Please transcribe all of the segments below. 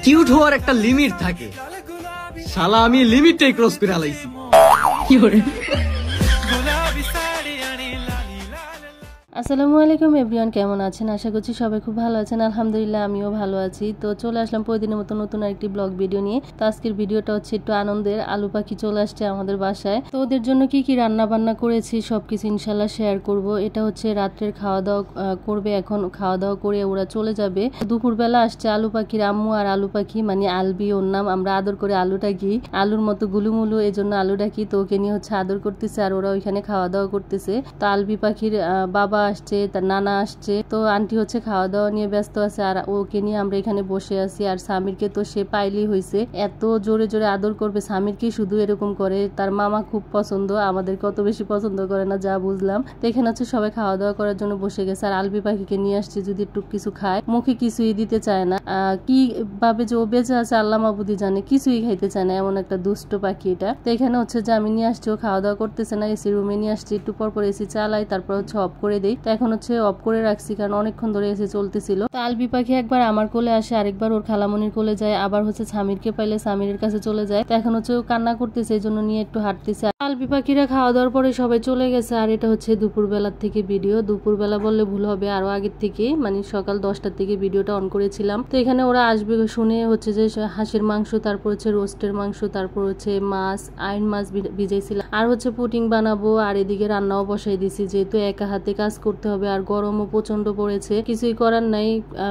Cute হওয়ার একটা limit থাকে, শালা আমি লিমিটটাই ক্রস করে আলাইছি। কি করে? আসসালামু আলাইকুম এভরিওয়ান, কেমন আছেন? আশা করছি সবাই খুব ভালো আছেন। আলহামদুলিল্লাহ আমিও ভালো আছি। তো চলে আসলাম প্রতিদিনের মতো নতুন আরেকটি ব্লগ ভিডিও নিয়ে। তো আজকের ভিডিওটা হচ্ছে একটু আনন্দের। আলু পাখি চলে আসছে আমাদের বাসায়। তো ওদের জন্য কি কি রান্না বান্না করেছি সবকিছু ইনশাল্লাহ শেয়ার করব। এটা হচ্ছে রাত্রের খাওয়া দাওয়া করবে, এখন খাওয়া দাওয়া করে ওরা চলে যাবে। দুপুরবেলা আসছে আলু পাখির আম্মু আর আলু পাখি, মানে আলবি ওর নাম, আমরা আদর করে আলু ডাকি, আলুর মতো গুলুমুলু, এই জন্য আলু ডাকি। তো ওকে নিয়ে হচ্ছে আদর করতেছে আর ওরা ওইখানে খাওয়া দাওয়া করতেছে। তো আলবি পাখির বাবা আসছে, তার নানা আসছে। তো আন্টি হচ্ছে খাওয়া দাওয়া নিয়ে ব্যস্ত আছে আর ওকে নিয়ে আমরা এখানে বসে আছি। আর সামিরকে তো সে পাইলেই হয়েছে, এত জোরে জোরে আদর করবে। সামিরকে শুধু এরকম করে, তার মামা খুব পছন্দ, আমাদের কত বেশি পছন্দ করে না যা বুঝলাম। তো এখানে হচ্ছে সবাই খাওয়া দাওয়া করার জন্য বসে গেছে। আর আলবি পাখিকে নিয়ে আসছে, যদি একটু কিছু খায়, মুখে কিছুই দিতে চায় না। কি ভাবে যে ও বেঁচে আছে আল্লাহ মাবুদি জানে, কিছুই খাইতে চায় না, এমন একটা দুষ্ট পাখি এটা। তো এখানে হচ্ছে যে আমি নিয়ে আসছি, ও খাওয়া দাওয়া করতেছে না, এসি রুমে নিয়ে আসছি, একটু পর পর এসি চালাই, তারপর হচ্ছে অফ করে দেই। তো এখন হচ্ছে অফ করে রাখছি, কারণ অনেকক্ষণ ধরে এসে চলতেছিল। তো আলবি পাখি একবার আমার কোলে আসে, আরেকবার ওর খালামনির কোলে যায়, আবার হচ্ছে সামিরকে পাইলে সামিরের কাছে চলে যায়। তো এখন হচ্ছে ও কান্না করতেছে, এই জন্য নিয়ে একটু হাঁটতেছে। আলবি পাখিরা খাওয়া দাওয়ার পরে সবাই চলে গেছে। আর এটা হচ্ছে দুপুরবেলার থেকে ভিডিও, দুপুরবেলা বললে ভুল হবে, আরো আগের থেকে, মানে সকাল 10টার থেকে ভিডিওটা অন করেছিলাম। তো এখানে ওরা আসবে শুনে হচ্ছে যে হাঁসের মাংস, তারপর হচ্ছে রোস্টের মাংস, তারপর হচ্ছে মাছ, আইন মাছ ভিজাইছিলাম, আর হচ্ছে পুটিং বানাবো। আর এদিকে রান্নাও বসাই দিছি, যেহেতু একা হাতে কাজ করতে হবে আর গরমও প্রচন্ড পড়েছে, কিছুই করার নাই,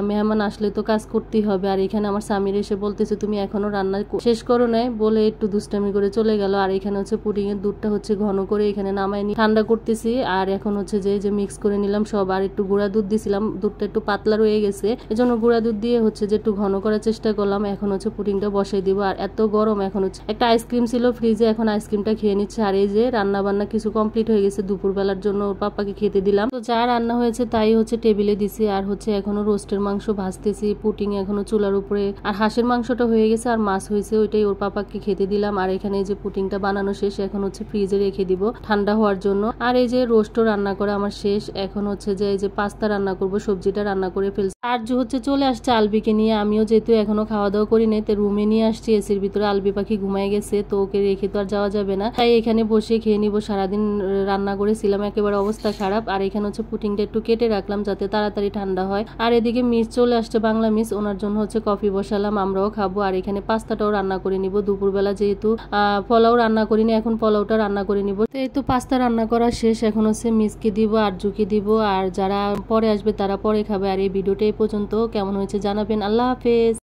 মেহমান আসলে তো কাজ করতেই হবে। আর এখানে আমার স্বামীর এসে বলতেছে তুমি এখনো রান্না শেষ করো নাই, বলে একটু দুষ্টামি করে চলে গেল। আর এখানে হচ্ছে পুডিং এর দুধটা হচ্ছে ঘন করে এখানে নামাই নি, ঠান্ডা করতেছি। আর এখন হচ্ছে যে মিক্স করে নিলাম সব, আর একটু গুঁড়া দুধ দিছিলাম, দুধটা একটু পাতলা রয়ে গেছে, এজন্য গুঁড়া দুধ দিয়ে হচ্ছে যে একটু ঘন করার চেষ্টা করলাম। এখন হচ্ছে পুডিংটা বসাই দিব। আর এত গরম, এখন হচ্ছে একটা আইসক্রিম ছিল ফ্রিজে, এখন আইসক্রিমটা খেয়ে নিচ্ছে। আর এই যে রান্না বান্না কিছু কমপ্লিট হয়ে গেছে, দুপুরবেলার জন্য ওর পাপাকে খেতে দিলাম। তো যা রান্না হয়েছে তাই হচ্ছে টেবিলে দিছি। আর হচ্ছে এখনো রোস্টের মাংস ভাজতেছি, পুটিং এখনো চুলার উপরে, আর হাঁসের মাংসটা হয়ে গেছে, আর মাছ হয়েছে, ওইটাই ওর পাপাকে খেতে দিলাম। আর এখানে এই যে পুটিংটা বানানো শেষ, এখন হচ্ছে ফ্রিজে রেখে দিব ঠান্ডা হওয়ার জন্য। আর এই যে রোস্টও রান্না করা আমার শেষ, এখন হচ্ছে যে এই যে পাস্তা রান্না করব, সবজিটা রান্না করে ফেলছি। আর যে হচ্ছে চলে আসছে আলবিকে নিয়ে, আমিও যেহেতু এখনো খাওয়া দাওয়া করি নাই, তো রুমে নিয়ে আসছি, এসির ভিতরে। আলবি পাখি ঘুমায় গেছে, তো ওকে রেখে তো আর যাওয়া যাবে না, তাই এখানে বসে খেয়ে নিব। সারাদিন রান্না করেছিলাম, একেবারে অবস্থা খারাপ। আর এখানে হচ্ছে পুটিংটা একটু কেটে রাখলাম যাতে তাড়াতাড়ি ঠান্ডা হয়। আর এদিকে মিস চলে আসছে, বাংলা মিস, ওনার জন্য হচ্ছে কফি বসালাম, আমরাও খাবো। আর এখানে পাস্তাটাও রান্না করে নিব, দুপুরবেলা যেহেতু পোলাও রান্না করিনি, এখন পোলাওটা রান্না করে নিব। তো এই তো পাস্তা রান্না করা শেষ, এখন হচ্ছে মিসকে দিব, আরজুকে দিব, আর যারা পরে আসবে তারা পরে খাবে। আর এই ভিডিওটা এই পর্যন্ত, কেমন হয়েছে জানাবেন। আল্লাহ হাফেজ।